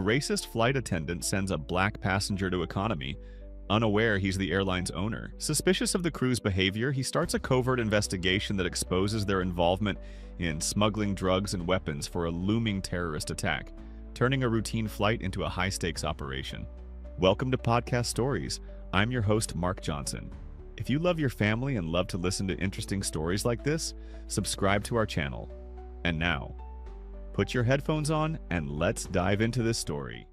racist flight attendant sends a black passenger to economy, unaware he's the airline's owner. Suspicious of the crew's behavior, he starts a covert investigation that exposes their involvement in smuggling drugs and weapons for a looming terrorist attack, turning a routine flight into a high-stakes operation. Welcome to Podcast Stories. I'm your host, Mark Johnson. If you love your family and love to listen to interesting stories like this, subscribe to our channel. And now, put your headphones on and let's dive into this story.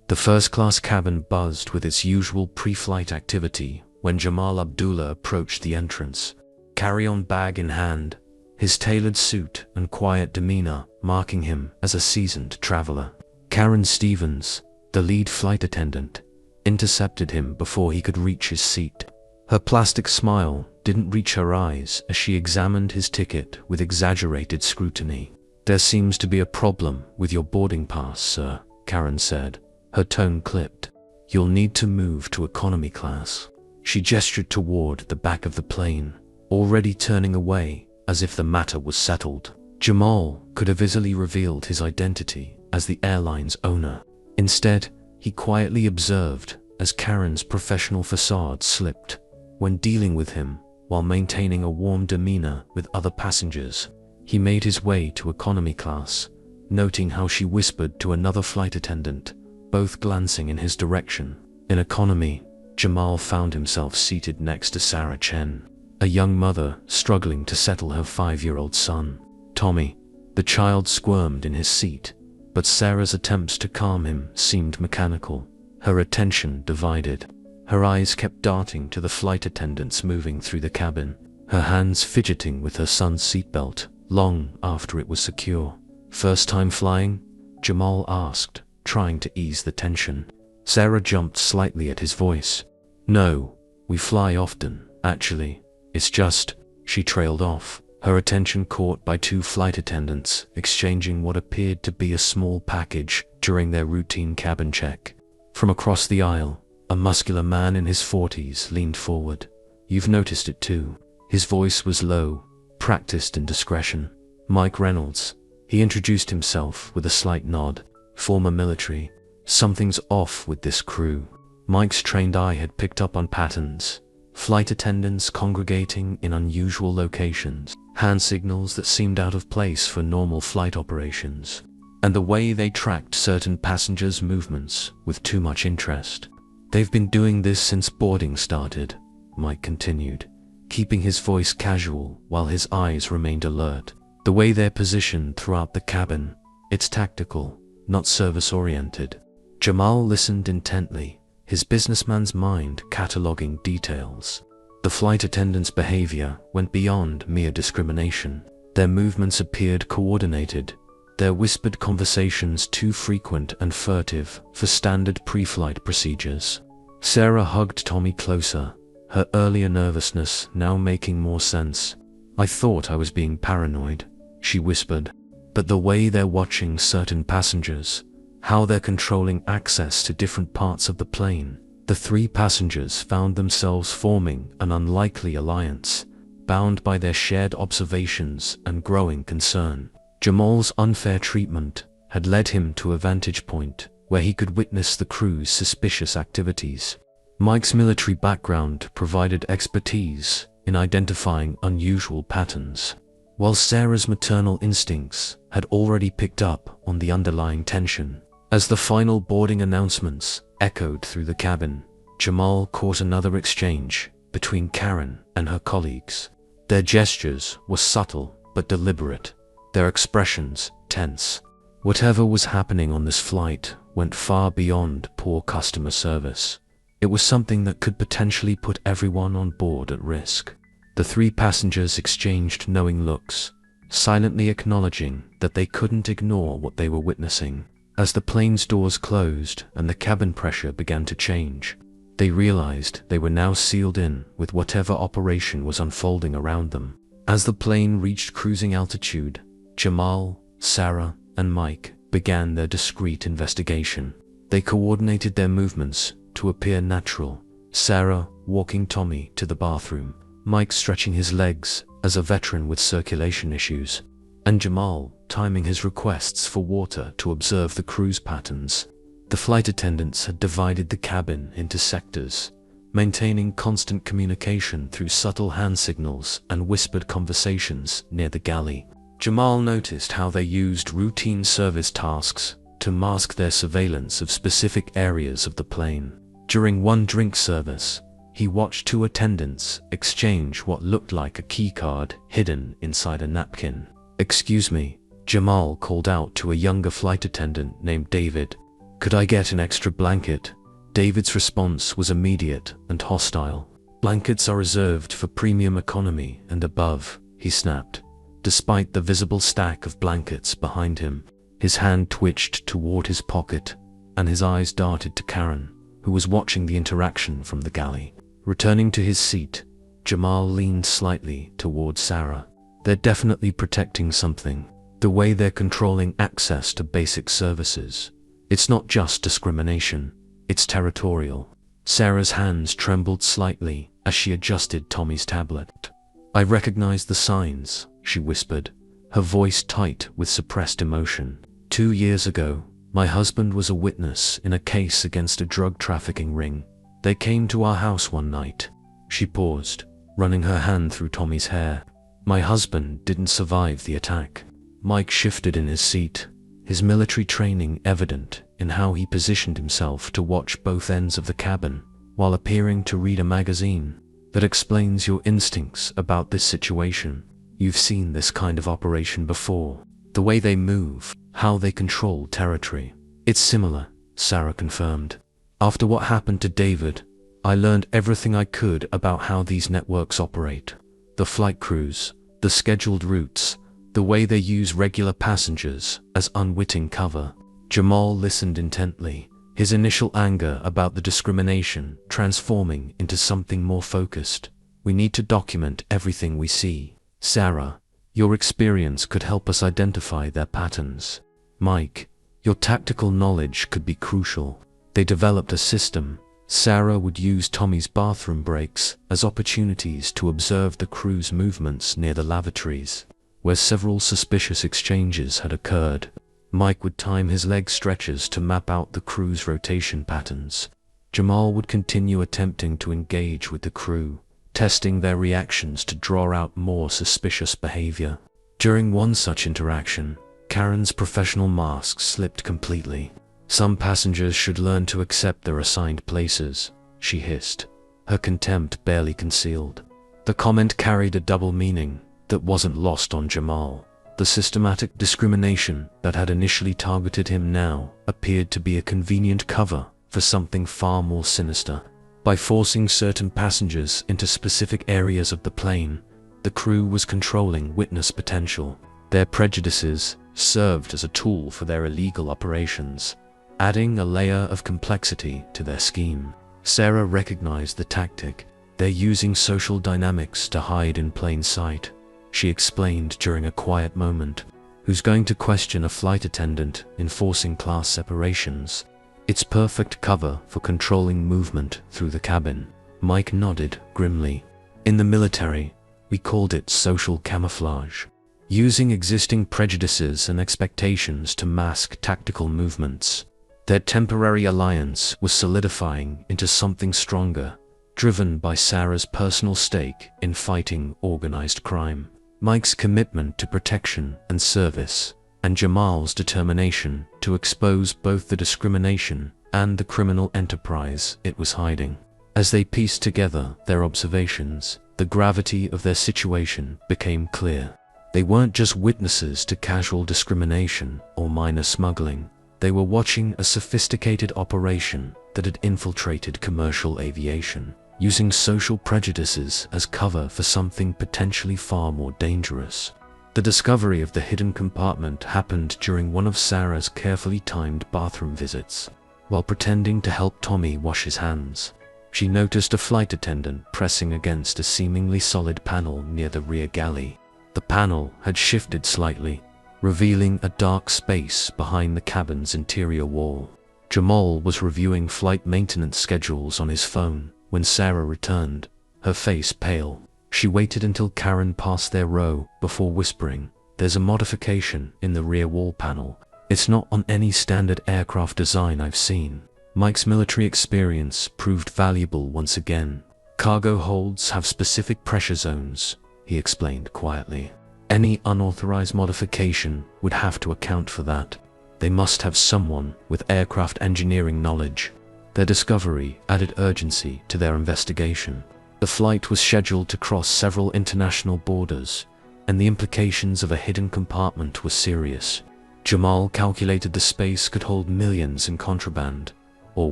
The first-class cabin buzzed with its usual pre-flight activity when Jamal Abdullah approached the entrance, carry-on bag in hand, his tailored suit and quiet demeanor marking him as a seasoned traveler. Karen Stevens, the lead flight attendant, intercepted him before he could reach his seat. Her plastic smile didn't reach her eyes as she examined his ticket with exaggerated scrutiny. "There seems to be a problem with your boarding pass, sir," Karen said, her tone clipped. "You'll need to move to economy class." She gestured toward the back of the plane, already turning away as if the matter was settled. Jamal could have easily revealed his identity as the airline's owner. Instead, he quietly observed as Karen's professional facade slipped when dealing with him while maintaining a warm demeanor with other passengers. He made his way to economy class, noting how she whispered to another flight attendant, both glancing in his direction. In economy, Jamal found himself seated next to Sarah Chen, a young mother struggling to settle her 5-year-old son. Tommy, the child, squirmed in his seat, but Sarah's attempts to calm him seemed mechanical. Her attention divided. Her eyes kept darting to the flight attendants moving through the cabin, her hands fidgeting with her son's seatbelt long after it was secure. "First time flying?" Jamal asked, trying to ease the tension. Sarah jumped slightly at his voice. "No, we fly often, actually. It's just," she trailed off, her attention caught by 2 flight attendants exchanging what appeared to be a small package during their routine cabin check. From across the aisle, a muscular man in his 40s leaned forward. "You've noticed it too." His voice was low, practiced in discretion. "Mike Reynolds." He introduced himself with a slight nod. "Former military. Something's off with this crew." Mike's trained eye had picked up on patterns. Flight attendants congregating in unusual locations, hand signals that seemed out of place for normal flight operations, and the way they tracked certain passengers' movements with too much interest. "They've been doing this since boarding started," Mike continued, keeping his voice casual while his eyes remained alert. "The way they're positioned throughout the cabin, it's tactical, not service-oriented." Jamal listened intently, his businessman's mind cataloging details. The flight attendants' behavior went beyond mere discrimination. Their movements appeared coordinated, their whispered conversations too frequent and furtive for standard pre-flight procedures. Sarah hugged Tommy closer, her earlier nervousness now making more sense. "I thought I was being paranoid," she whispered. "But the way they're watching certain passengers, how they're controlling access to different parts of the plane." The 3 passengers found themselves forming an unlikely alliance, bound by their shared observations and growing concern. Jamal's unfair treatment had led him to a vantage point where he could witness the crew's suspicious activities. Mike's military background provided expertise in identifying unusual patterns, while Sarah's maternal instincts had already picked up on the underlying tension. As the final boarding announcements echoed through the cabin, Jamal caught another exchange between Karen and her colleagues. Their gestures were subtle but deliberate, their expressions tense. Whatever was happening on this flight went far beyond poor customer service. It was something that could potentially put everyone on board at risk. The 3 passengers exchanged knowing looks, silently acknowledging that they couldn't ignore what they were witnessing. As the plane's doors closed and the cabin pressure began to change, they realized they were now sealed in with whatever operation was unfolding around them. As the plane reached cruising altitude, Jamal, Sarah, and Mike began their discreet investigation. They coordinated their movements to appear natural, Sarah walking Tommy to the bathroom, Mike stretching his legs as a veteran with circulation issues, and Jamal timing his requests for water to observe the crew's patterns. The flight attendants had divided the cabin into sectors, maintaining constant communication through subtle hand signals and whispered conversations near the galley. Jamal noticed how they used routine service tasks to mask their surveillance of specific areas of the plane. During one drink service, he watched two attendants exchange what looked like a keycard hidden inside a napkin. "Excuse me," Jamal called out to a younger flight attendant named David. "Could I get an extra blanket?" David's response was immediate and hostile. "Blankets are reserved for premium economy and above," he snapped. Despite the visible stack of blankets behind him, his hand twitched toward his pocket, and his eyes darted to Karen, who was watching the interaction from the galley. Returning to his seat, Jamal leaned slightly toward Sarah. "They're definitely protecting something. The way they're controlling access to basic services. It's not just discrimination, it's territorial." Sarah's hands trembled slightly as she adjusted Tommy's tablet. "I recognize the signs," she whispered, her voice tight with suppressed emotion. 2 years ago, my husband was a witness in a case against a drug trafficking ring. They came to our house one night." She paused, running her hand through Tommy's hair. "My husband didn't survive the attack." Mike shifted in his seat, his military training evident in how he positioned himself to watch both ends of the cabin while appearing to read a magazine. "That explains your instincts about this situation. You've seen this kind of operation before. The way they move, how they control territory. It's similar," Sarah confirmed. "After what happened to David, I learned everything I could about how these networks operate. The flight crews, the scheduled routes, the way they use regular passengers as unwitting cover." Jamal listened intently, his initial anger about the discrimination transforming into something more focused. "We need to document everything we see. Sarah, your experience could help us identify their patterns. Mike, your tactical knowledge could be crucial." They developed a system. Sarah would use Tommy's bathroom breaks as opportunities to observe the crew's movements near the lavatories, where several suspicious exchanges had occurred. Mike would time his leg stretches to map out the crew's rotation patterns. Jamal would continue attempting to engage with the crew, testing their reactions to draw out more suspicious behavior. During one such interaction, Karen's professional mask slipped completely. "Some passengers should learn to accept their assigned places," she hissed, her contempt barely concealed. The comment carried a double meaning that wasn't lost on Jamal. The systematic discrimination that had initially targeted him now appeared to be a convenient cover for something far more sinister. By forcing certain passengers into specific areas of the plane, the crew was controlling witness potential. Their prejudices served as a tool for their illegal operations, adding a layer of complexity to their scheme. Sarah recognized the tactic. "They're using social dynamics to hide in plain sight," she explained during a quiet moment. "Who's going to question a flight attendant enforcing class separations? It's perfect cover for controlling movement through the cabin." Mike nodded grimly. "In the military, we called it social camouflage, using existing prejudices and expectations to mask tactical movements." Their temporary alliance was solidifying into something stronger, driven by Sarah's personal stake in fighting organized crime, Mike's commitment to protection and service, and Jamal's determination to expose both the discrimination and the criminal enterprise it was hiding. As they pieced together their observations, the gravity of their situation became clear. They weren't just witnesses to casual discrimination or minor smuggling. They were watching a sophisticated operation that had infiltrated commercial aviation, using social prejudices as cover for something potentially far more dangerous. The discovery of the hidden compartment happened during one of Sarah's carefully timed bathroom visits. While pretending to help Tommy wash his hands, she noticed a flight attendant pressing against a seemingly solid panel near the rear galley. The panel had shifted slightly, revealing a dark space behind the cabin's interior wall. Jamal was reviewing flight maintenance schedules on his phone when Sarah returned, her face pale. She waited until Karen passed their row before whispering, There's a modification in the rear wall panel. It's not on any standard aircraft design I've seen. Mike's military experience proved valuable once again. Cargo holds have specific pressure zones, he explained quietly. Any unauthorized modification would have to account for that. They must have someone with aircraft engineering knowledge. Their discovery added urgency to their investigation. The flight was scheduled to cross several international borders, and the implications of a hidden compartment were serious. Jamal calculated the space could hold millions in contraband, or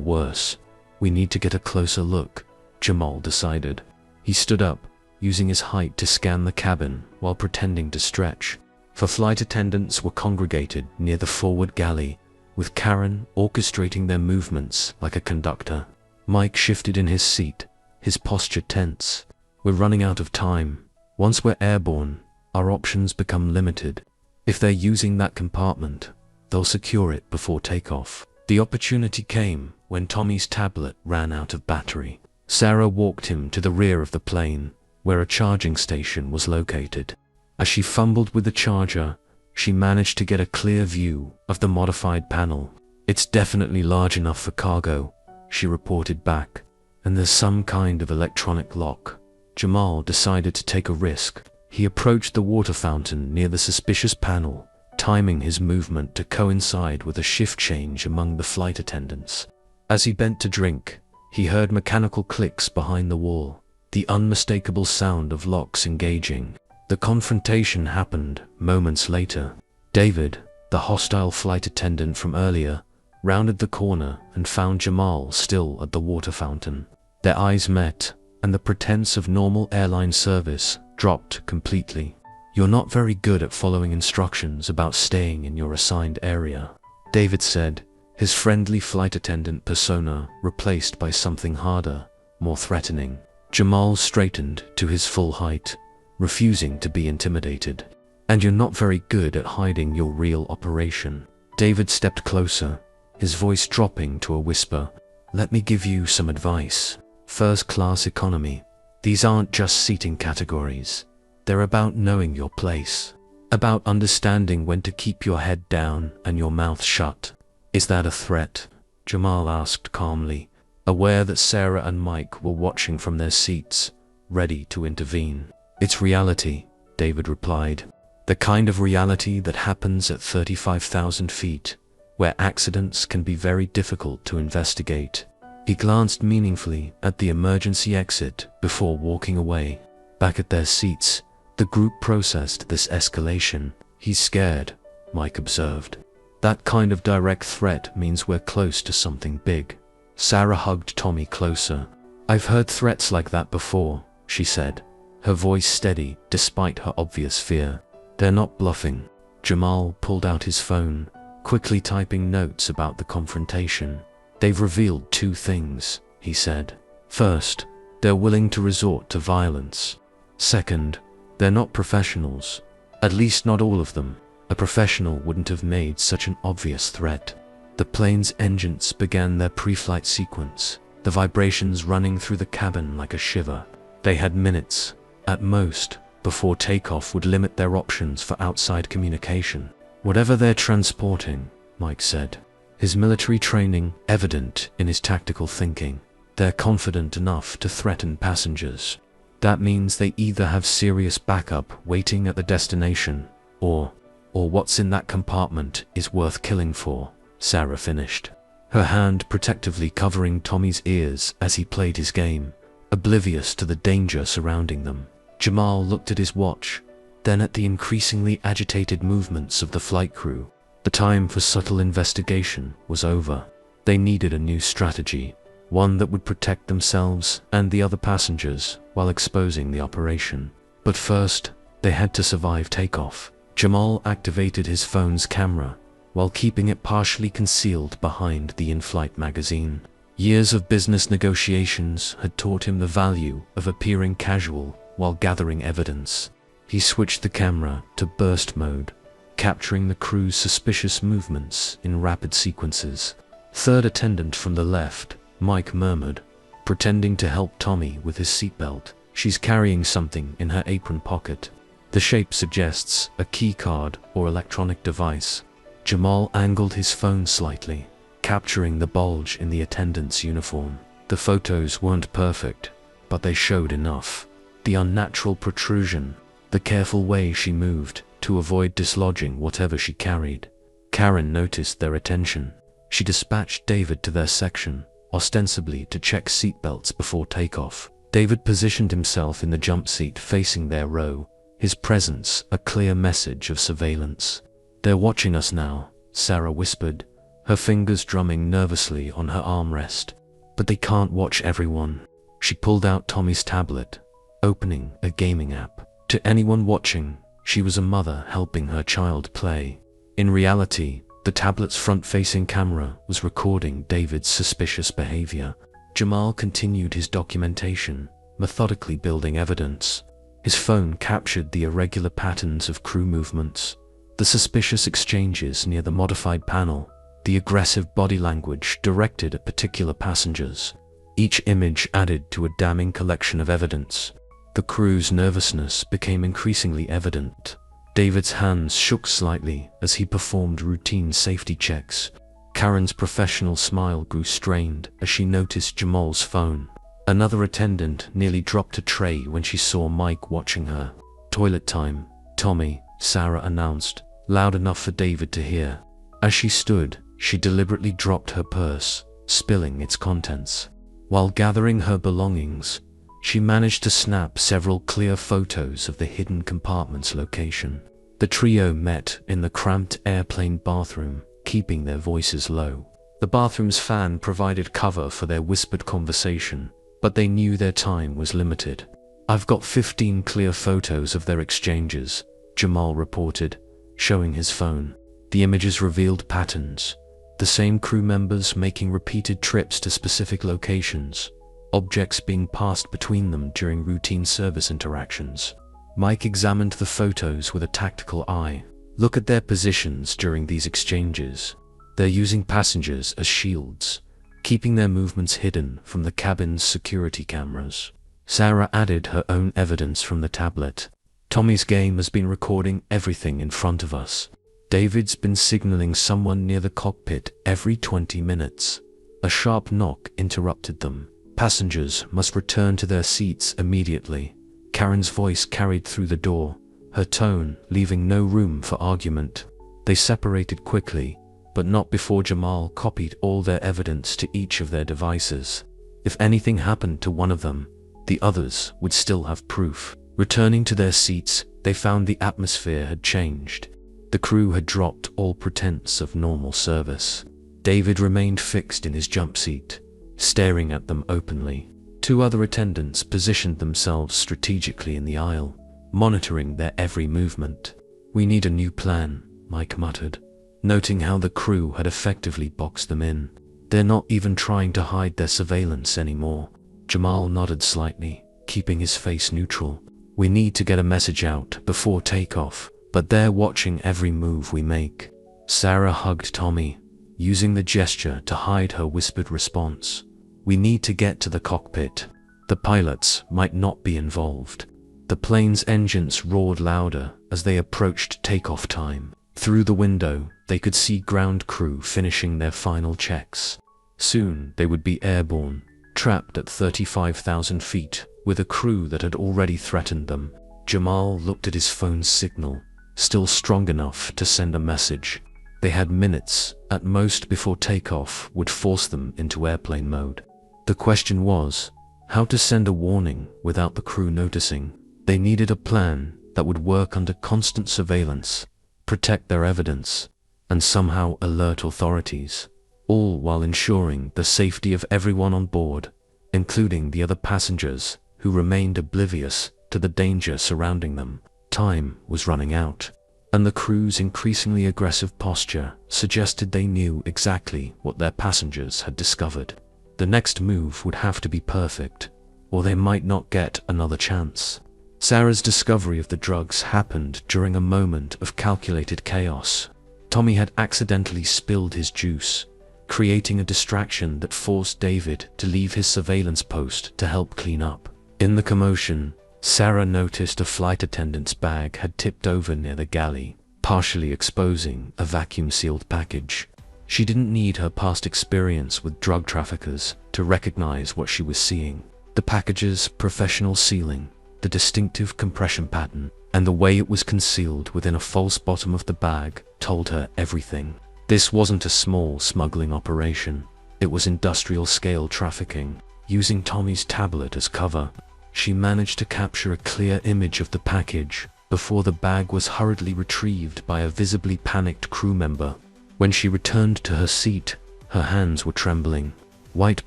worse. We need to get a closer look, Jamal decided. He stood up, using his height to scan the cabin while pretending to stretch. For flight attendants were congregated near the forward galley, with Karen orchestrating their movements like a conductor. Mike shifted in his seat, his posture tense. We're running out of time. Once we're airborne, our options become limited. If they're using that compartment, they'll secure it before takeoff. The opportunity came when Tommy's tablet ran out of battery. Sarah walked him to the rear of the plane, where a charging station was located. As she fumbled with the charger, she managed to get a clear view of the modified panel. It's definitely large enough for cargo, she reported back, and there's some kind of electronic lock. Jamal decided to take a risk. He approached the water fountain near the suspicious panel, timing his movement to coincide with a shift change among the flight attendants. As he bent to drink, he heard mechanical clicks behind the wall, the unmistakable sound of locks engaging. The confrontation happened moments later. David, the hostile flight attendant from earlier, rounded the corner and found Jamal still at the water fountain. Their eyes met, and the pretense of normal airline service dropped completely. You're not very good at following instructions about staying in your assigned area, David said, his friendly flight attendant persona replaced by something harder, more threatening. Jamal straightened to his full height, refusing to be intimidated. And you're not very good at hiding your real operation. David stepped closer, his voice dropping to a whisper. Let me give you some advice. First class economy. These aren't just seating categories. They're about knowing your place. About understanding when to keep your head down and your mouth shut. Is that a threat? Jamal asked calmly, aware that Sarah and Mike were watching from their seats, ready to intervene. It's reality, David replied. The kind of reality that happens at 35,000 feet, where accidents can be very difficult to investigate. He glanced meaningfully at the emergency exit before walking away. Back at their seats, the group processed this escalation. He's scared, Mike observed. That kind of direct threat means we're close to something big. Sarah hugged Tommy closer. I've heard threats like that before, she said, her voice steady despite her obvious fear. They're not bluffing. Jamal pulled out his phone, quickly typing notes about the confrontation. They've revealed two things, he said. First, they're willing to resort to violence. Second, they're not professionals. At least not all of them. A professional wouldn't have made such an obvious threat. The plane's engines began their pre-flight sequence, the vibrations running through the cabin like a shiver. They had minutes, at most, before takeoff would limit their options for outside communication. Whatever they're transporting, Mike said, his military training evident in his tactical thinking, they're confident enough to threaten passengers. That means they either have serious backup waiting at the destination, or what's in that compartment is worth killing for, Sarah finished, her hand protectively covering Tommy's ears as he played his game, oblivious to the danger surrounding them. Jamal looked at his watch, then at the increasingly agitated movements of the flight crew. The time for subtle investigation was over. They needed a new strategy, one that would protect themselves and the other passengers while exposing the operation. But first, they had to survive takeoff. Jamal activated his phone's camera, while keeping it partially concealed behind the in-flight magazine. Years of business negotiations had taught him the value of appearing casual while gathering evidence. He switched the camera to burst mode, capturing the crew's suspicious movements in rapid sequences. Third attendant from the left, Mike murmured, pretending to help Tommy with his seatbelt. She's carrying something in her apron pocket. The shape suggests a keycard or electronic device. Jamal angled his phone slightly, capturing the bulge in the attendant's uniform. The photos weren't perfect, but they showed enough. The unnatural protrusion, the careful way she moved to avoid dislodging whatever she carried. Karen noticed their attention. She dispatched David to their section, ostensibly to check seatbelts before takeoff. David positioned himself in the jump seat facing their row, his presence a clear message of surveillance. "They're watching us now," Sarah whispered, her fingers drumming nervously on her armrest. "But they can't watch everyone." She pulled out Tommy's tablet, opening a gaming app. To anyone watching, she was a mother helping her child play. In reality, the tablet's front-facing camera was recording David's suspicious behavior. Jamal continued his documentation, methodically building evidence. His phone captured the irregular patterns of crew movements, the suspicious exchanges near the modified panel, the aggressive body language directed at particular passengers. Each image added to a damning collection of evidence. The crew's nervousness became increasingly evident. David's hands shook slightly as he performed routine safety checks. Karen's professional smile grew strained as she noticed Jamal's phone. Another attendant nearly dropped a tray when she saw Mike watching her. "Toilet time, Tommy," Sarah announced, loud enough for David to hear. As she stood, she deliberately dropped her purse, spilling its contents. While gathering her belongings, she managed to snap several clear photos of the hidden compartment's location. The trio met in the cramped airplane bathroom, keeping their voices low. The bathroom's fan provided cover for their whispered conversation, but they knew their time was limited. "I've got 15 clear photos of their exchanges," Jamal reported, showing his phone. The images revealed patterns. The same crew members making repeated trips to specific locations, objects being passed between them during routine service interactions. Mike examined the photos with a tactical eye. "Look at their positions during these exchanges. They're using passengers as shields, keeping their movements hidden from the cabin's security cameras." Sarah added her own evidence from the tablet. "Tommy's game has been recording everything in front of us. David's been signaling someone near the cockpit every 20 minutes. A sharp knock interrupted them. "Passengers must return to their seats immediately." Karen's voice carried through the door, her tone leaving no room for argument. They separated quickly, but not before Jamal copied all their evidence to each of their devices. If anything happened to one of them, the others would still have proof. Returning to their seats, they found the atmosphere had changed. The crew had dropped all pretense of normal service. David remained fixed in his jump seat, staring at them openly. Two other attendants positioned themselves strategically in the aisle, monitoring their every movement. "We need a new plan," Mike muttered, noting how the crew had effectively boxed them in. "They're not even trying to hide their surveillance anymore." Jamal nodded slightly, keeping his face neutral. "We need to get a message out before takeoff, but they're watching every move we make." Sarah hugged Tommy, using the gesture to hide her whispered response. "We need to get to the cockpit. The pilots might not be involved." The plane's engines roared louder as they approached takeoff time. Through the window, they could see ground crew finishing their final checks. Soon they would be airborne, trapped at 35,000 feet, with a crew that had already threatened them. Jamal looked at his phone's signal, still strong enough to send a message. They had minutes, at most, before takeoff would force them into airplane mode. The question was, how to send a warning without the crew noticing. They needed a plan that would work under constant surveillance, protect their evidence, and somehow alert authorities, all while ensuring the safety of everyone on board, including the other passengers who remained oblivious to the danger surrounding them. Time was running out, and the crew's increasingly aggressive posture suggested they knew exactly what their passengers had discovered. The next move would have to be perfect, or they might not get another chance. Sarah's discovery of the drugs happened during a moment of calculated chaos. Tommy had accidentally spilled his juice, creating a distraction that forced David to leave his surveillance post to help clean up. In the commotion, Sarah noticed a flight attendant's bag had tipped over near the galley, partially exposing a vacuum-sealed package. She didn't need her past experience with drug traffickers to recognize what she was seeing. The package's professional sealing, the distinctive compression pattern, and the way it was concealed within a false bottom of the bag told her everything. This wasn't a small smuggling operation. It was industrial-scale trafficking. Using Tommy's tablet as cover, she managed to capture a clear image of the package before the bag was hurriedly retrieved by a visibly panicked crew member. When she returned to her seat, her hands were trembling. White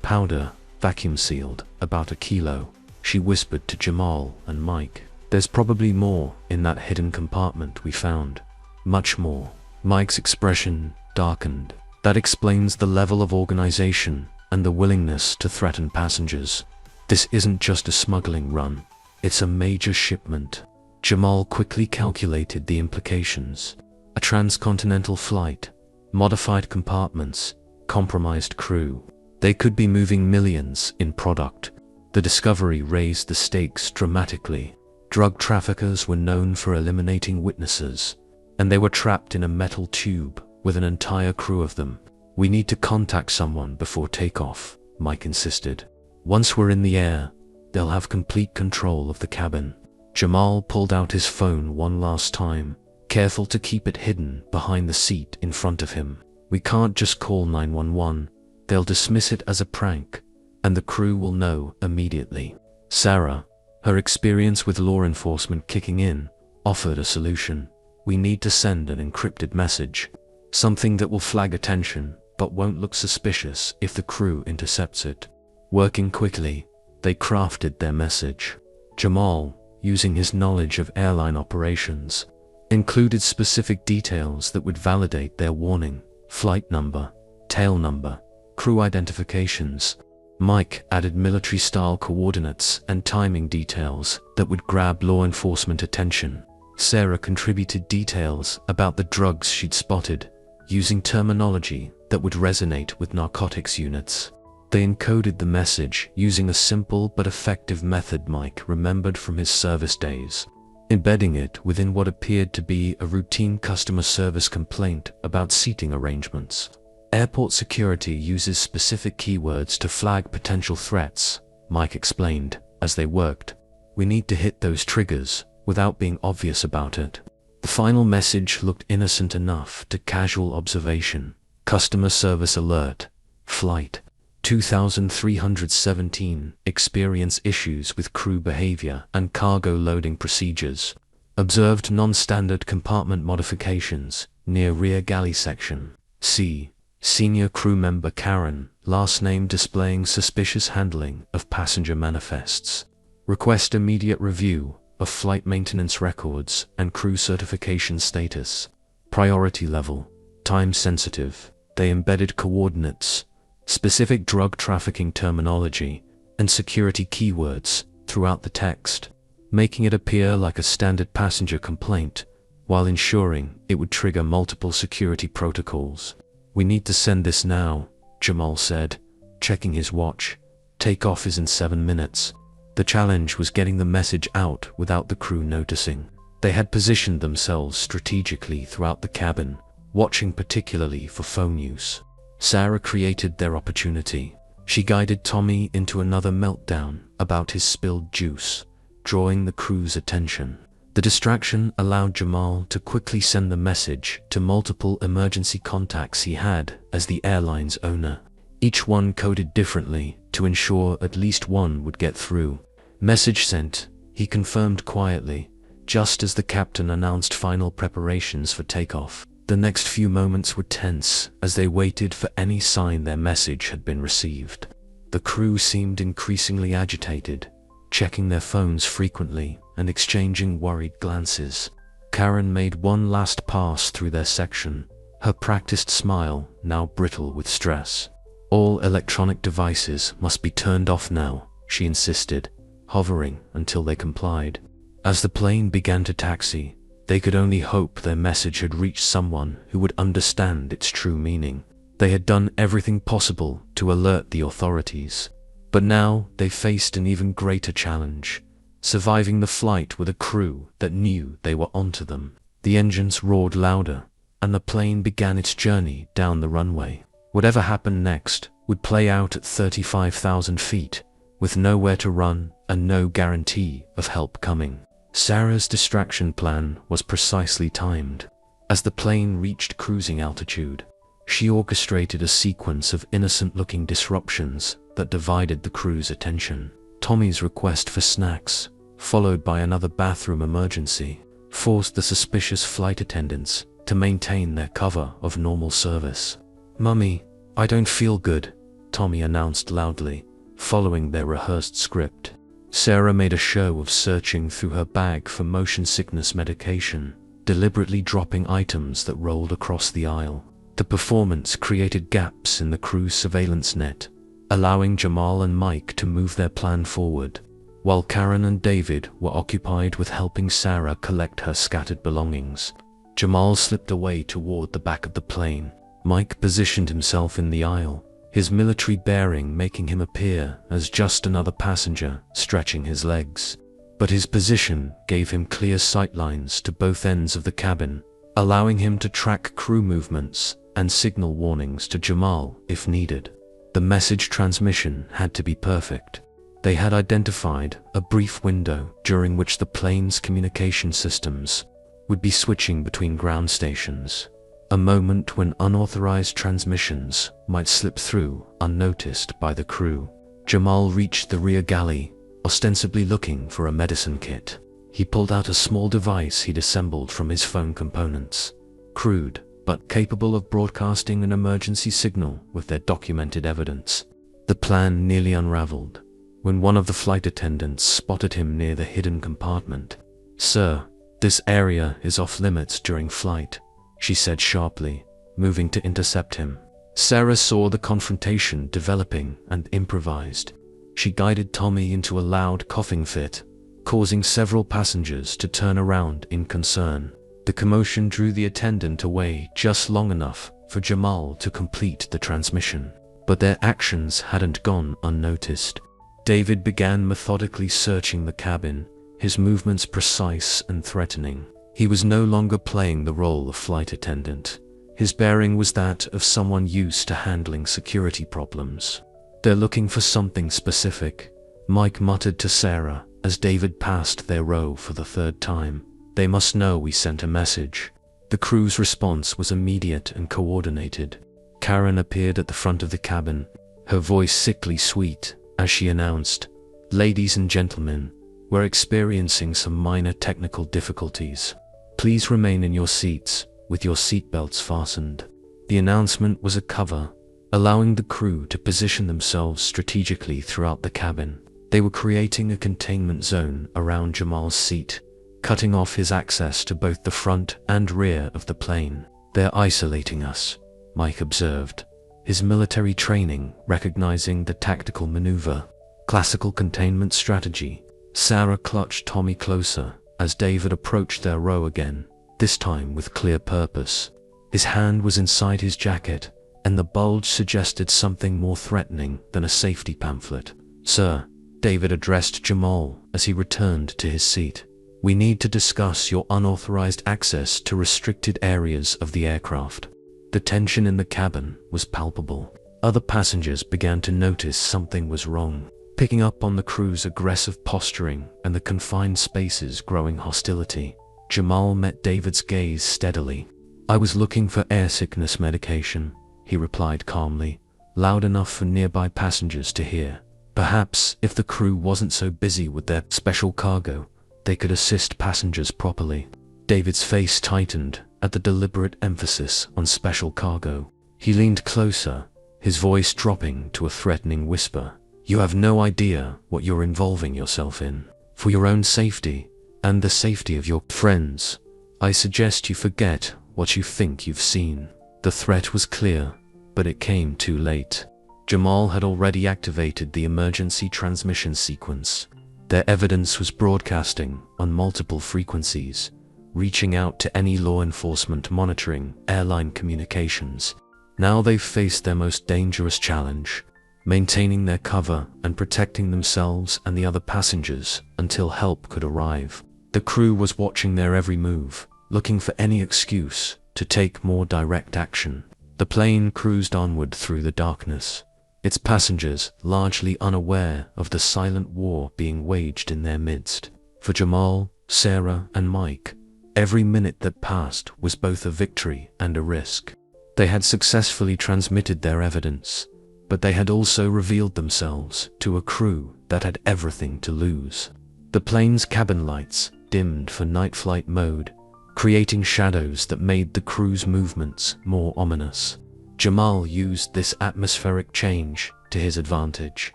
powder, vacuum-sealed, about 1 kilo. She whispered to Jamal and Mike, "There's probably more in that hidden compartment we found. Much more." Mike's expression darkened. That explains the level of organization and the willingness to threaten passengers. This isn't just a smuggling run. It's a major shipment. Jamal quickly calculated the implications. A transcontinental flight, modified compartments, compromised crew. They could be moving millions in product. The discovery raised the stakes dramatically. Drug traffickers were known for eliminating witnesses, and they were trapped in a metal tube with an entire crew of them. "We need to contact someone before takeoff," Mike insisted. "Once we're in the air, they'll have complete control of the cabin." Jamal pulled out his phone one last time, careful to keep it hidden behind the seat in front of him. "We can't just call 911. They'll dismiss it as a prank, and the crew will know immediately." Sarah, her experience with law enforcement kicking in, offered a solution. "We need to send an encrypted message. Something that will flag attention, but won't look suspicious if the crew intercepts it." Working quickly, they crafted their message. Jamal, using his knowledge of airline operations, included specific details that would validate their warning: flight number, tail number, crew identifications. Mike added military-style coordinates and timing details that would grab law enforcement attention. Sarah contributed details about the drugs she'd spotted, using terminology that would resonate with narcotics units. They encoded the message using a simple but effective method Mike remembered from his service days, embedding it within what appeared to be a routine customer service complaint about seating arrangements. "Airport security uses specific keywords to flag potential threats," Mike explained as they worked. "We need to hit those triggers without being obvious about it." The final message looked innocent enough to casual observation. "Customer service alert. Flight 2317 experience issues with crew behavior and cargo loading procedures. Observed non-standard compartment modifications near rear galley section. C. Senior crew member Karen, last name displaying suspicious handling of passenger manifests. Request immediate review of flight maintenance records and crew certification status. Priority level, time sensitive." They embedded coordinates, specific drug trafficking terminology, and security keywords throughout the text, making it appear like a standard passenger complaint, while ensuring it would trigger multiple security protocols. "We need to send this now," Jamal said, checking his watch. "Takeoff is in 7 minutes. The challenge was getting the message out without the crew noticing. They had positioned themselves strategically throughout the cabin, watching particularly for phone use. Sarah created their opportunity. She guided Tommy into another meltdown about his spilled juice, drawing the crew's attention. The distraction allowed Jamal to quickly send the message to multiple emergency contacts he had as the airline's owner, each one coded differently to ensure at least one would get through. "Message sent," he confirmed quietly, just as the captain announced final preparations for takeoff. The next few moments were tense as they waited for any sign their message had been received. The crew seemed increasingly agitated, checking their phones frequently and exchanging worried glances. Karen made one last pass through their section, her practiced smile now brittle with stress. "All electronic devices must be turned off now," she insisted, hovering until they complied. As the plane began to taxi, they could only hope their message had reached someone who would understand its true meaning. They had done everything possible to alert the authorities, but now they faced an even greater challenge: surviving the flight with a crew that knew they were onto them. The engines roared louder, and the plane began its journey down the runway. Whatever happened next would play out at 35,000 feet, with nowhere to run and no guarantee of help coming. Sarah's distraction plan was precisely timed. As the plane reached cruising altitude, she orchestrated a sequence of innocent-looking disruptions that divided the crew's attention. Tommy's request for snacks, followed by another bathroom emergency, forced the suspicious flight attendants to maintain their cover of normal service. "Mummy, I don't feel good," Tommy announced loudly, following their rehearsed script. Sarah made a show of searching through her bag for motion sickness medication, deliberately dropping items that rolled across the aisle. The performance created gaps in the crew's surveillance net, allowing Jamal and Mike to move their plan forward, while Karen and David were occupied with helping Sarah collect her scattered belongings. Jamal slipped away toward the back of the plane. Mike positioned himself in the aisle, his military bearing making him appear as just another passenger stretching his legs. But his position gave him clear sightlines to both ends of the cabin, allowing him to track crew movements and signal warnings to Jamal if needed. The message transmission had to be perfect. They had identified a brief window during which the plane's communication systems would be switching between ground stations, a moment when unauthorized transmissions might slip through unnoticed by the crew. Jamal reached the rear galley, ostensibly looking for a medicine kit. He pulled out a small device he'd assembled from his phone components, crude but capable of broadcasting an emergency signal with their documented evidence. The plan nearly unraveled when one of the flight attendants spotted him near the hidden compartment. "Sir, this area is off limits during flight," she said sharply, moving to intercept him. Sarah saw the confrontation developing and improvised. She guided Tommy into a loud coughing fit, causing several passengers to turn around in concern. The commotion drew the attendant away just long enough for Jamal to complete the transmission, but their actions hadn't gone unnoticed. David began methodically searching the cabin, his movements precise and threatening. He was no longer playing the role of flight attendant. His bearing was that of someone used to handling security problems. "They're looking for something specific," Mike muttered to Sarah as David passed their row for the third time. "They must know we sent a message." The crew's response was immediate and coordinated. Karen appeared at the front of the cabin, her voice sickly sweet as she announced, "Ladies and gentlemen, we're experiencing some minor technical difficulties. Please remain in your seats with your seatbelts fastened." The announcement was a cover, allowing the crew to position themselves strategically throughout the cabin. They were creating a containment zone around Jamal's seat, cutting off his access to both the front and rear of the plane. "They're isolating us," Mike observed, his military training recognizing the tactical maneuver. Classical containment strategy. Sarah clutched Tommy closer as David approached their row again, this time with clear purpose. His hand was inside his jacket, and the bulge suggested something more threatening than a safety pamphlet. "Sir," David addressed Jamal as he returned to his seat, "we need to discuss your unauthorized access to restricted areas of the aircraft." The tension in the cabin was palpable. Other passengers began to notice something was wrong, picking up on the crew's aggressive posturing and the confined spaces' growing hostility. Jamal met David's gaze steadily. "I was looking for air sickness medication," he replied calmly, loud enough for nearby passengers to hear. Perhaps if the crew wasn't so busy with their special cargo, they could assist passengers properly. David's face tightened at the deliberate emphasis on special cargo. He leaned closer, his voice dropping to a threatening whisper. "You have no idea what you're involving yourself in. For your own safety, and the safety of your friends, I suggest you forget what you think you've seen." The threat was clear, but it came too late. Jamal had already activated the emergency transmission sequence. Their evidence was broadcasting on multiple frequencies, reaching out to any law enforcement monitoring airline communications. Now they faced their most dangerous challenge: maintaining their cover and protecting themselves and the other passengers until help could arrive. The crew was watching their every move, looking for any excuse to take more direct action. The plane cruised onward through the darkness, its passengers largely unaware of the silent war being waged in their midst. For Jamal, Sarah, and Mike, every minute that passed was both a victory and a risk. They had successfully transmitted their evidence, but they had also revealed themselves to a crew that had everything to lose. The plane's cabin lights dimmed for night flight mode, creating shadows that made the crew's movements more ominous. Jamal used this atmospheric change to his advantage,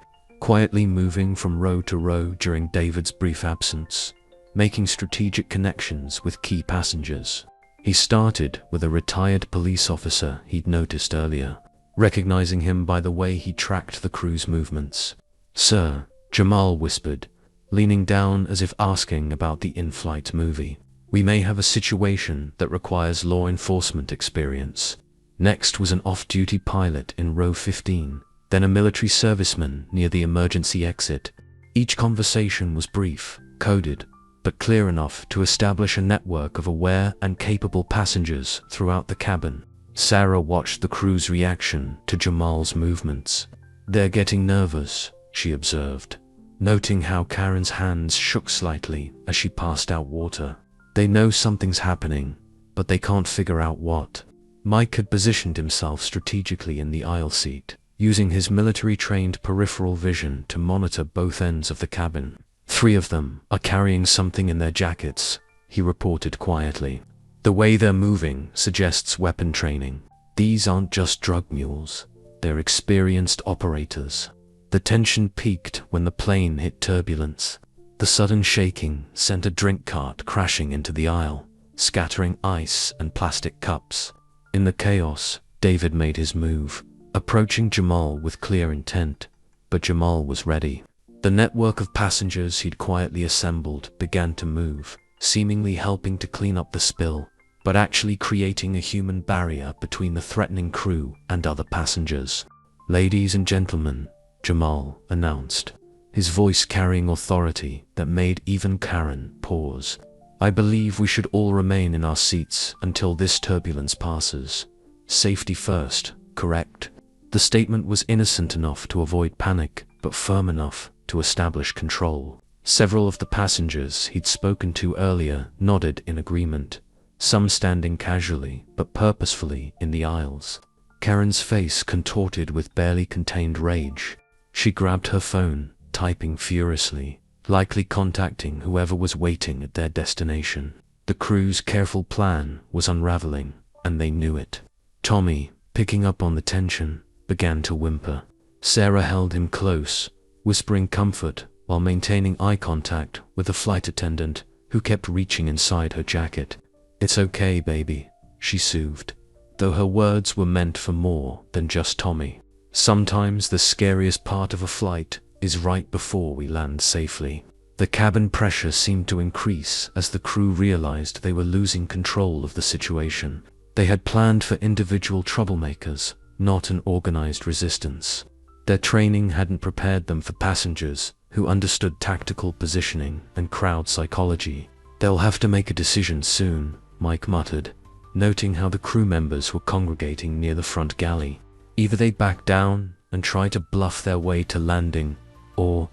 quietly moving from row to row during David's brief absence, making strategic connections with key passengers. He started with a retired police officer he'd noticed earlier, recognizing him by the way he tracked the crew's movements. "Sir," Jamal whispered, leaning down as if asking about the in-flight movie. "We may have a situation that requires law enforcement experience." Next was an off-duty pilot in row 15, then a military serviceman near the emergency exit. Each conversation was brief, coded, but clear enough to establish a network of aware and capable passengers throughout the cabin. Sarah watched the crew's reaction to Jamal's movements. "They're getting nervous," she observed, noting how Karen's hands shook slightly as she passed out water. "They know something's happening, but they can't figure out what." Mike had positioned himself strategically in the aisle seat, using his military-trained peripheral vision to monitor both ends of the cabin. "3 of them are carrying something in their jackets," he reported quietly. "The way they're moving suggests weapon training. These aren't just drug mules, they're experienced operators." The tension peaked when the plane hit turbulence. The sudden shaking sent a drink cart crashing into the aisle, scattering ice and plastic cups. In the chaos, David made his move, approaching Jamal with clear intent, but Jamal was ready. The network of passengers he'd quietly assembled began to move, seemingly helping to clean up the spill, but actually creating a human barrier between the threatening crew and other passengers. "Ladies and gentlemen," Jamal announced, his voice carrying authority that made even Karen pause. "I believe we should all remain in our seats until this turbulence passes. Safety first, correct?" The statement was innocent enough to avoid panic, but firm enough to establish control. Several of the passengers he'd spoken to earlier nodded in agreement, some standing casually but purposefully in the aisles. Karen's face contorted with barely contained rage. She grabbed her phone, typing furiously, likely contacting whoever was waiting at their destination. The crew's careful plan was unraveling, and they knew it. Tommy, picking up on the tension, began to whimper. Sarah held him close, whispering comfort while maintaining eye contact with the flight attendant who kept reaching inside her jacket. "It's okay, baby," she soothed, though her words were meant for more than just Tommy. Sometimes the scariest part of a flight is right before we land safely. The cabin pressure seemed to increase as the crew realized they were losing control of the situation. They had planned for individual troublemakers, not an organized resistance. Their training hadn't prepared them for passengers who understood tactical positioning and crowd psychology. "They'll have to make a decision soon," Mike muttered, noting how the crew members were congregating near the front galley. "Either they back down and try to bluff their way to landing, or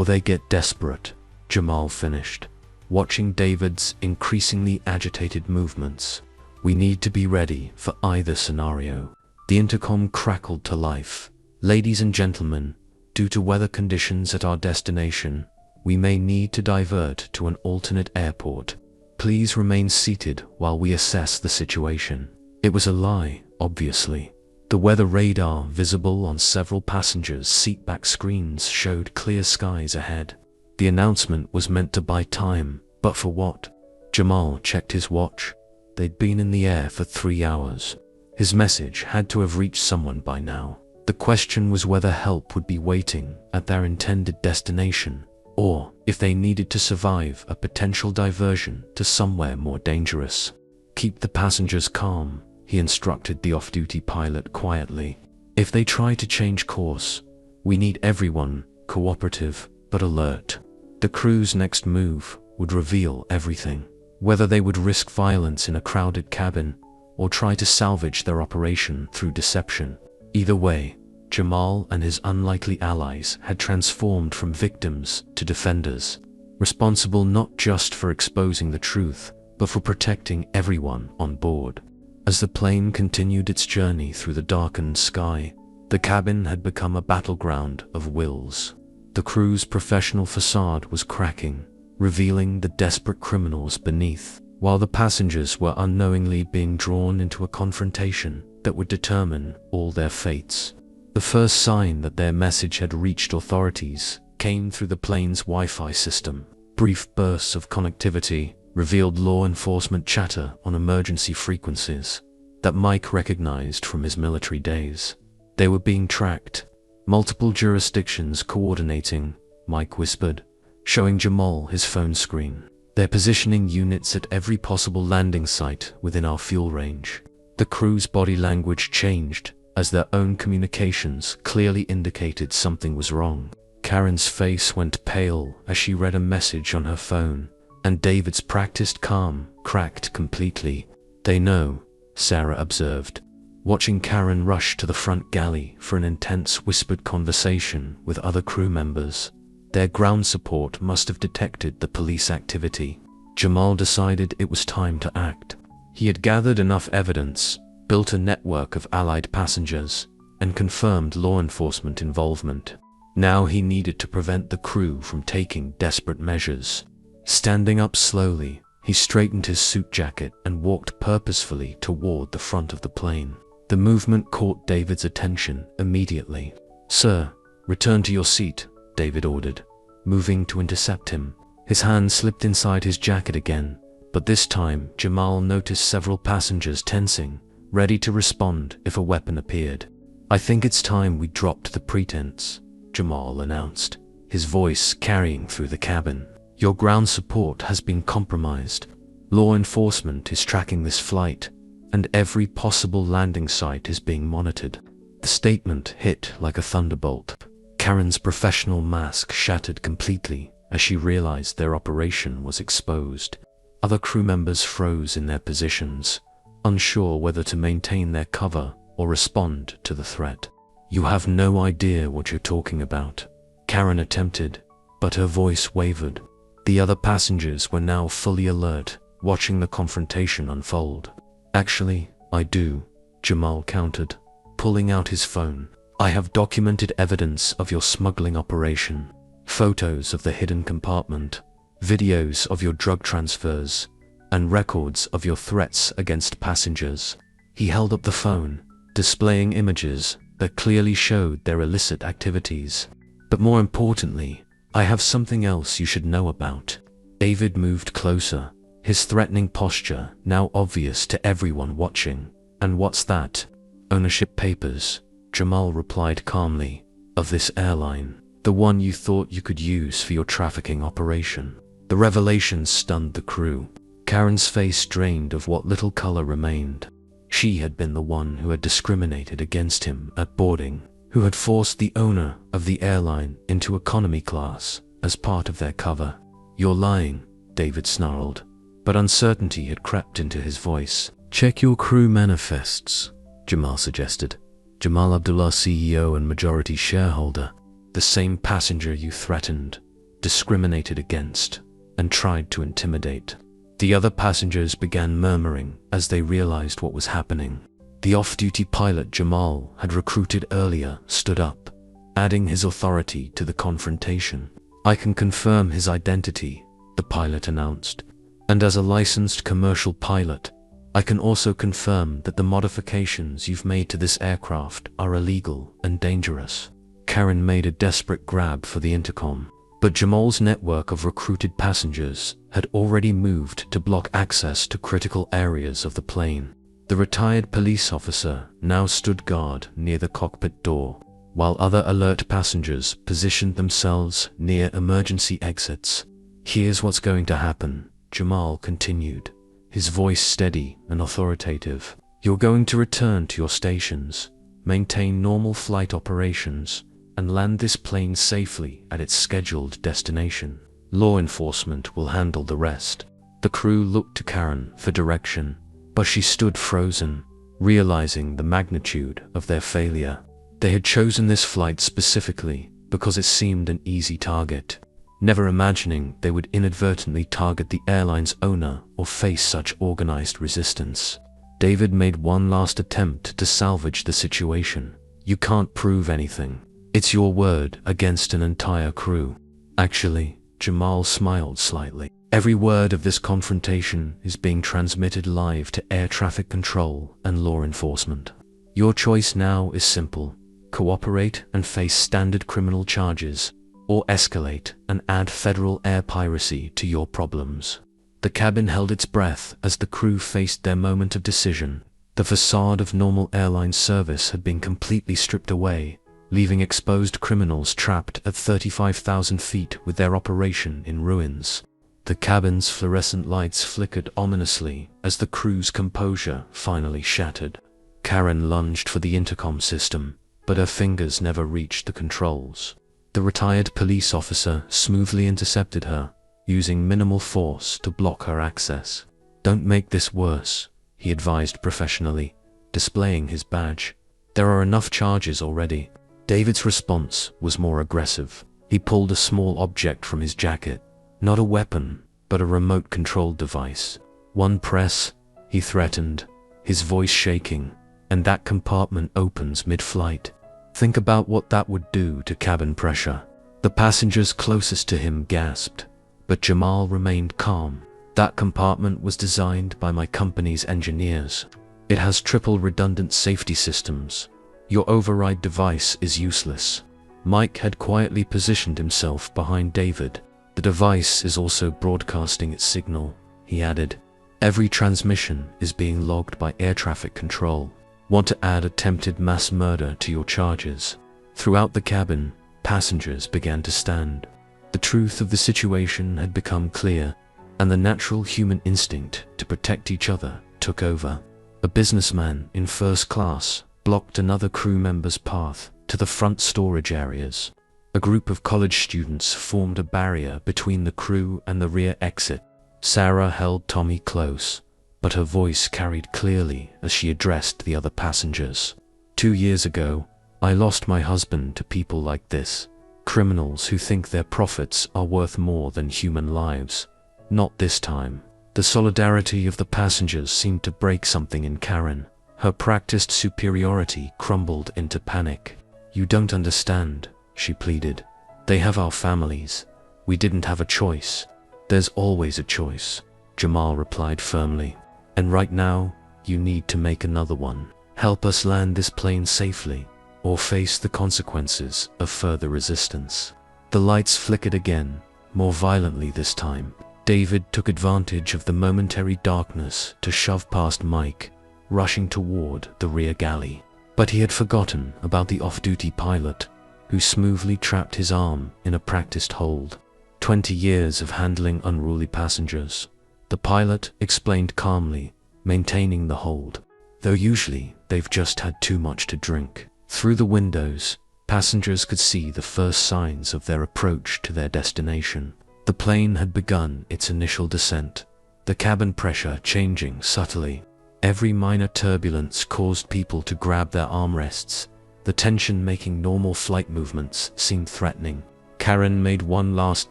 they get desperate," Jamal finished, watching David's increasingly agitated movements. "We need to be ready for either scenario." The intercom crackled to life. "Ladies and gentlemen, due to weather conditions at our destination, we may need to divert to an alternate airport. Please remain seated while we assess the situation." It was a lie, obviously. The weather radar visible on several passengers' seatback screens showed clear skies ahead. The announcement was meant to buy time, but for what? Jamal checked his watch. They'd been in the air for 3 hours. His message had to have reached someone by now. The question was whether help would be waiting at their intended destination, or if they needed to survive a potential diversion to somewhere more dangerous. "Keep the passengers calm," he instructed the off-duty pilot quietly. "If they try to change course, We need everyone cooperative but alert. The crew's next move would reveal everything. Whether they would risk violence in a crowded cabin or try to salvage their operation through deception. Either way, Jamal and his unlikely allies had transformed from victims to defenders, responsible not just for exposing the truth, but for protecting everyone on board. As the plane continued its journey through the darkened sky, the cabin had become a battleground of wills. The crew's professional facade was cracking, revealing the desperate criminals beneath, while the passengers were unknowingly being drawn into a confrontation that would determine all their fates. The first sign that their message had reached authorities came through the plane's Wi-Fi system. Brief bursts of connectivity revealed law enforcement chatter on emergency frequencies that Mike recognized from his military days. They were being tracked, multiple jurisdictions coordinating, Mike whispered, showing Jamal his phone screen. They're positioning units at every possible landing site within our fuel range. The crew's body language changed as their own communications clearly indicated something was wrong. Karen's face went pale as she read a message on her phone, and David's practiced calm cracked completely. "They know," Sarah observed, watching Karen rush to the front galley for an intense whispered conversation with other crew members. Their ground support must have detected the police activity. Jamal decided it was time to act. He had gathered enough evidence, built a network of allied passengers, and confirmed law enforcement involvement. Now he needed to prevent the crew from taking desperate measures. Standing up slowly, he straightened his suit jacket and walked purposefully toward the front of the plane. The movement caught David's attention immediately. "Sir, return to your seat," David ordered, moving to intercept him. His hand slipped inside his jacket again, but this time Jamal noticed several passengers tensing, ready to respond if a weapon appeared. "I think it's time we dropped the pretense," Jamal announced, his voice carrying through the cabin. "Your ground support has been compromised. Law enforcement is tracking this flight, and every possible landing site is being monitored." The statement hit like a thunderbolt. Karen's professional mask shattered completely as she realized their operation was exposed. Other crew members froze in their positions, unsure whether to maintain their cover or respond to the threat. "You have no idea what you're talking about," Karen attempted, but her voice wavered. The other passengers were now fully alert, watching the confrontation unfold. "Actually, I do," Jamal countered, pulling out his phone. "I have documented evidence of your smuggling operation, photos of the hidden compartment, videos of your drug transfers, and records of your threats against passengers." He held up the phone, displaying images that clearly showed their illicit activities. "But more importantly, I have something else you should know about." David moved closer, his threatening posture now obvious to everyone watching. "And what's that?" "Ownership papers," Jamal replied calmly, "of this airline, the one you thought you could use for your trafficking operation." The revelation stunned the crew. Karen's face drained of what little color remained. She had been the one who had discriminated against him at boarding, who had forced the owner of the airline into economy class as part of their cover. "You're lying," David snarled, but uncertainty had crept into his voice. "Check your crew manifests," Jamal suggested. "Jamal Abdullah, CEO and majority shareholder, the same passenger you threatened, discriminated against, and tried to intimidate." The other passengers began murmuring as they realized what was happening. The off-duty pilot Jamal had recruited earlier stood up, adding his authority to the confrontation. "I can confirm his identity," the pilot announced, "and as a licensed commercial pilot, I can also confirm that the modifications you've made to this aircraft are illegal and dangerous." Karen made a desperate grab for the intercom, but Jamal's network of recruited passengers had already moved to block access to critical areas of the plane. The retired police officer now stood guard near the cockpit door, while other alert passengers positioned themselves near emergency exits. "Here's what's going to happen," Jamal continued, his voice steady and authoritative. "You're going to return to your stations, maintain normal flight operations, and land this plane safely at its scheduled destination. Law enforcement will handle the rest." The crew looked to Karen for direction, but she stood frozen, realizing the magnitude of their failure. They had chosen this flight specifically because it seemed an easy target, never imagining they would inadvertently target the airline's owner or face such organized resistance. David made one last attempt to salvage the situation. "You can't prove anything. It's your word against an entire crew." "Actually," Jamal smiled slightly, "every word of this confrontation is being transmitted live to air traffic control and law enforcement. Your choice now is simple: cooperate and face standard criminal charges, or escalate and add federal air piracy to your problems." The cabin held its breath as the crew faced their moment of decision. The facade of normal airline service had been completely stripped away, leaving exposed criminals trapped at 35,000 feet with their operation in ruins. The cabin's fluorescent lights flickered ominously as the crew's composure finally shattered. Karen lunged for the intercom system, but her fingers never reached the controls. The retired police officer smoothly intercepted her, using minimal force to block her access. "Don't make this worse," he advised professionally, displaying his badge. "There are enough charges already." David's response was more aggressive. He pulled a small object from his jacket, not a weapon, but a remote-controlled device. "One press," he threatened, his voice shaking, "and that compartment opens mid-flight. Think about what that would do to cabin pressure." The passengers closest to him gasped, but Jamal remained calm. "That compartment was designed by my company's engineers. It has triple redundant safety systems. Your override device is useless." Mike had quietly positioned himself behind David. "The device is also broadcasting its signal," he added. "Every transmission is being logged by air traffic control. Want to add attempted mass murder to your charges?" Throughout the cabin, passengers began to stand. The truth of the situation had become clear, and the natural human instinct to protect each other took over. A businessman in first class blocked another crew member's path to the front storage areas. A group of college students formed a barrier between the crew and the rear exit. Sarah held Tommy close, but her voice carried clearly as she addressed the other passengers. 2 years ago, I lost my husband to people like this. Criminals who think their profits are worth more than human lives. Not this time." The solidarity of the passengers seemed to break something in Karen. Her practiced superiority crumbled into panic. "You don't understand," she pleaded. "They have our families. We didn't have a choice." "There's always a choice," Jamal replied firmly. "And right now, you need to make another one. Help us land this plane safely, or face the consequences of further resistance." The lights flickered again, more violently this time. David took advantage of the momentary darkness to shove past Mike, rushing toward the rear galley. But he had forgotten about the off-duty pilot, who smoothly trapped his arm in a practiced hold. 20 years of handling unruly passengers, the pilot explained calmly, maintaining the hold. Though usually they've just had too much to drink. Through the windows, passengers could see the first signs of their approach to their destination. The plane had begun its initial descent, the cabin pressure changing subtly. Every minor turbulence caused people to grab their armrests, the tension making normal flight movements seem threatening. Karen made one last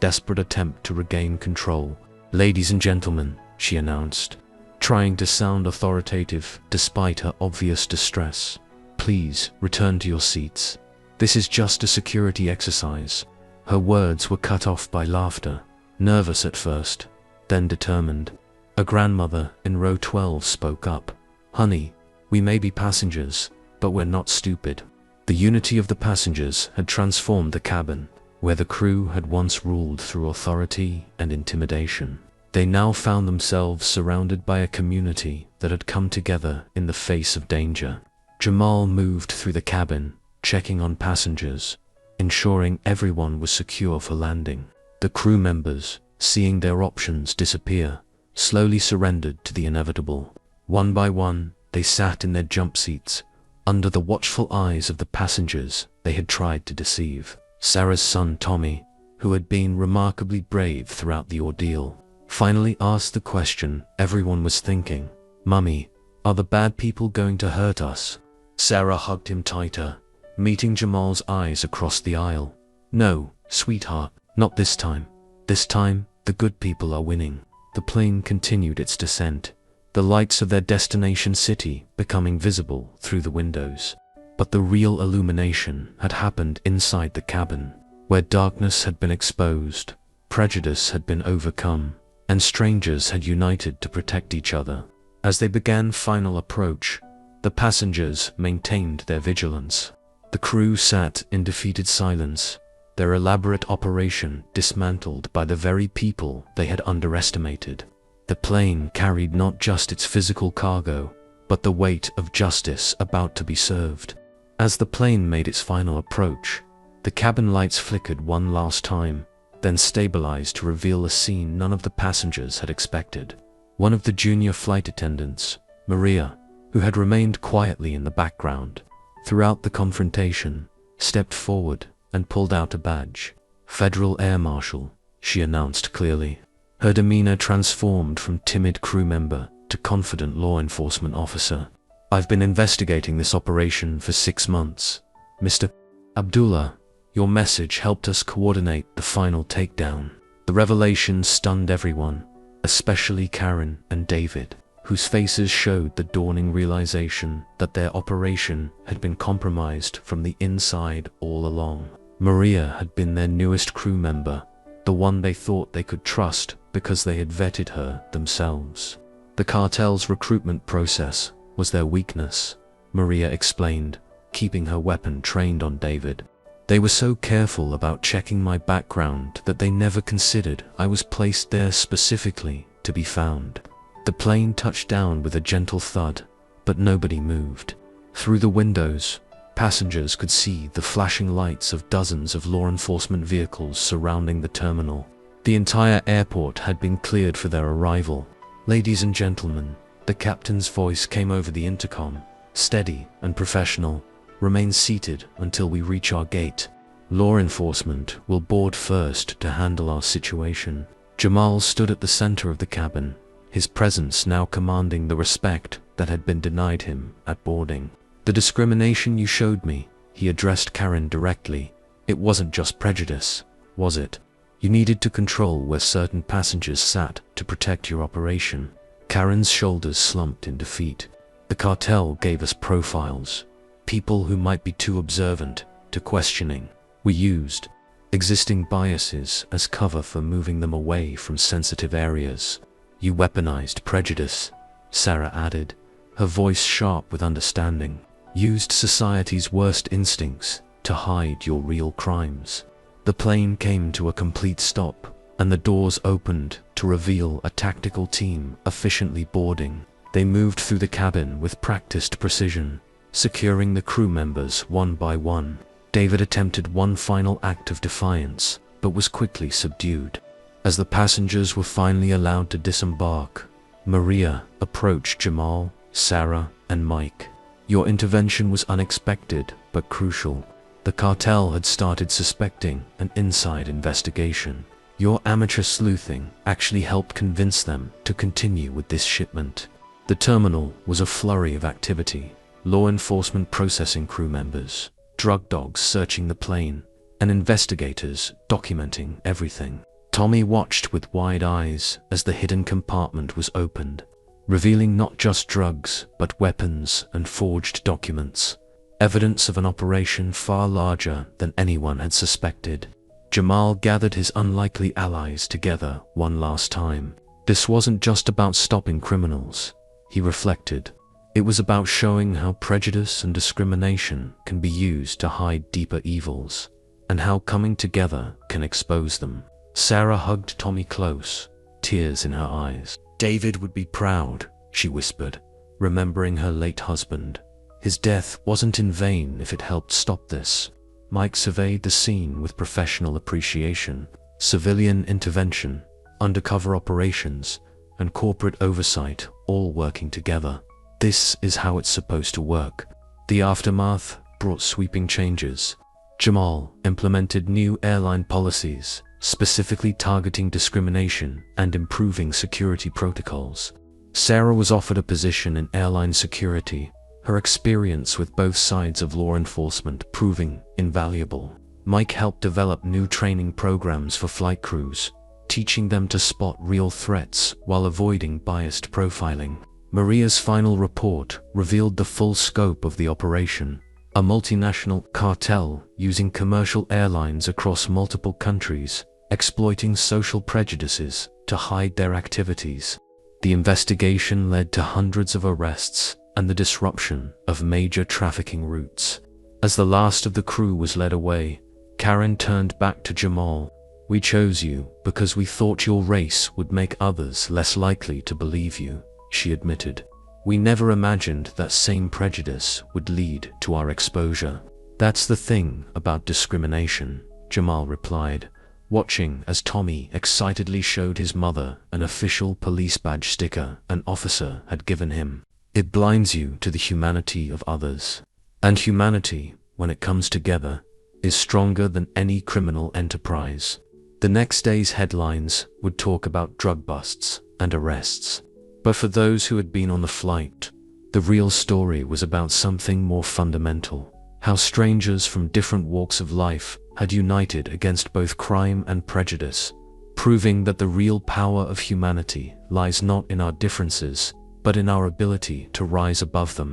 desperate attempt to regain control. "Ladies and gentlemen," she announced, trying to sound authoritative despite her obvious distress, "please return to your seats. This is just a security exercise." Her words were cut off by laughter, nervous at first, then determined. A grandmother in row 12 spoke up. "Honey, we may be passengers, but we're not stupid." The unity of the passengers had transformed the cabin, where the crew had once ruled through authority and intimidation. They now found themselves surrounded by a community that had come together in the face of danger. Jamal moved through the cabin, checking on passengers, ensuring everyone was secure for landing. The crew members, seeing their options disappear, slowly surrendered to the inevitable. One by one, they sat in their jump seats, under the watchful eyes of the passengers they had tried to deceive. Sarah's son Tommy, who had been remarkably brave throughout the ordeal, finally asked the question everyone was thinking. "Mummy, are the bad people going to hurt us?" Sarah hugged him tighter, meeting Jamal's eyes across the aisle. "No, sweetheart, not this time. This time, the good people are winning." The plane continued its descent, the lights of their destination city becoming visible through the windows. But the real illumination had happened inside the cabin, where darkness had been exposed, prejudice had been overcome, and strangers had united to protect each other. As they began final approach, the passengers maintained their vigilance. The crew sat in defeated silence, their elaborate operation dismantled by the very people they had underestimated. The plane carried not just its physical cargo, but the weight of justice about to be served. As the plane made its final approach, the cabin lights flickered one last time, then stabilized to reveal a scene none of the passengers had expected. One of the junior flight attendants, Maria, who had remained quietly in the background throughout the confrontation, stepped forward and pulled out a badge. "Federal Air Marshal," she announced clearly. Her demeanor transformed from timid crew member to confident law enforcement officer. "I've been investigating this operation for 6 months. Mr. Abdullah, your message helped us coordinate the final takedown." The revelation stunned everyone, especially Karen and David, whose faces showed the dawning realization that their operation had been compromised from the inside all along. Maria had been their newest crew member, the one they thought they could trust because they had vetted her themselves. The cartel's recruitment process was their weakness, Maria explained, keeping her weapon trained on David. "They were so careful about checking my background that they never considered I was placed there specifically to be found." The plane touched down with a gentle thud, but nobody moved. Through the windows, passengers could see the flashing lights of dozens of law enforcement vehicles surrounding the terminal. The entire airport had been cleared for their arrival. "Ladies and gentlemen," the captain's voice came over the intercom, steady and professional. "Remain seated until we reach our gate. Law enforcement will board first to handle our situation." Jamal stood at the center of the cabin, his presence now commanding the respect that had been denied him at boarding. "The discrimination you showed me," he addressed Karen directly. "It wasn't just prejudice, was it? You needed to control where certain passengers sat to protect your operation." Karen's shoulders slumped in defeat. "The cartel gave us profiles, people who might be too observant to questioning. We used existing biases as cover for moving them away from sensitive areas. You weaponized prejudice," Sarah added, her voice sharp with understanding. "Used society's worst instincts to hide your real crimes." The plane came to a complete stop, and the doors opened to reveal a tactical team efficiently boarding. They moved through the cabin with practiced precision, securing the crew members one by one. David attempted one final act of defiance, but was quickly subdued. As the passengers were finally allowed to disembark, Maria approached Jamal, Sarah, and Mike. "Your intervention was unexpected but crucial. The cartel had started suspecting an inside investigation. Your amateur sleuthing actually helped convince them to continue with this shipment." The terminal was a flurry of activity. Law enforcement processing crew members, drug dogs searching the plane, and investigators documenting everything. Tommy watched with wide eyes as the hidden compartment was opened, revealing not just drugs, but weapons and forged documents, evidence of an operation far larger than anyone had suspected. Jamal gathered his unlikely allies together one last time. This wasn't just about stopping criminals, he reflected. It was about showing how prejudice and discrimination can be used to hide deeper evils, and how coming together can expose them. Sarah hugged Tommy close, tears in her eyes. "David would be proud," she whispered, remembering her late husband. "His death wasn't in vain if it helped stop this." Mike surveyed the scene with professional appreciation. Civilian intervention, undercover operations, and corporate oversight all working together. This is how it's supposed to work. The aftermath brought sweeping changes. Jamal implemented new airline policies, specifically targeting discrimination and improving security protocols. Sarah was offered a position in airline security, her experience with both sides of law enforcement proving invaluable. Mike helped develop new training programs for flight crews, teaching them to spot real threats while avoiding biased profiling. Maria's final report revealed the full scope of the operation, a multinational cartel using commercial airlines across multiple countries, exploiting social prejudices to hide their activities. The investigation led to hundreds of arrests and the disruption of major trafficking routes. As the last of the crew was led away, Karen turned back to Jamal. "We chose you because we thought your race would make others less likely to believe you," she admitted. "We never imagined that same prejudice would lead to our exposure." "That's the thing about discrimination," Jamal replied, watching as Tommy excitedly showed his mother an official police badge sticker an officer had given him. "It blinds you to the humanity of others. And humanity, when it comes together, is stronger than any criminal enterprise." The next day's headlines would talk about drug busts and arrests. But for those who had been on the flight, the real story was about something more fundamental. How strangers from different walks of life had united against both crime and prejudice, proving that the real power of humanity lies not in our differences, but in our ability to rise above them.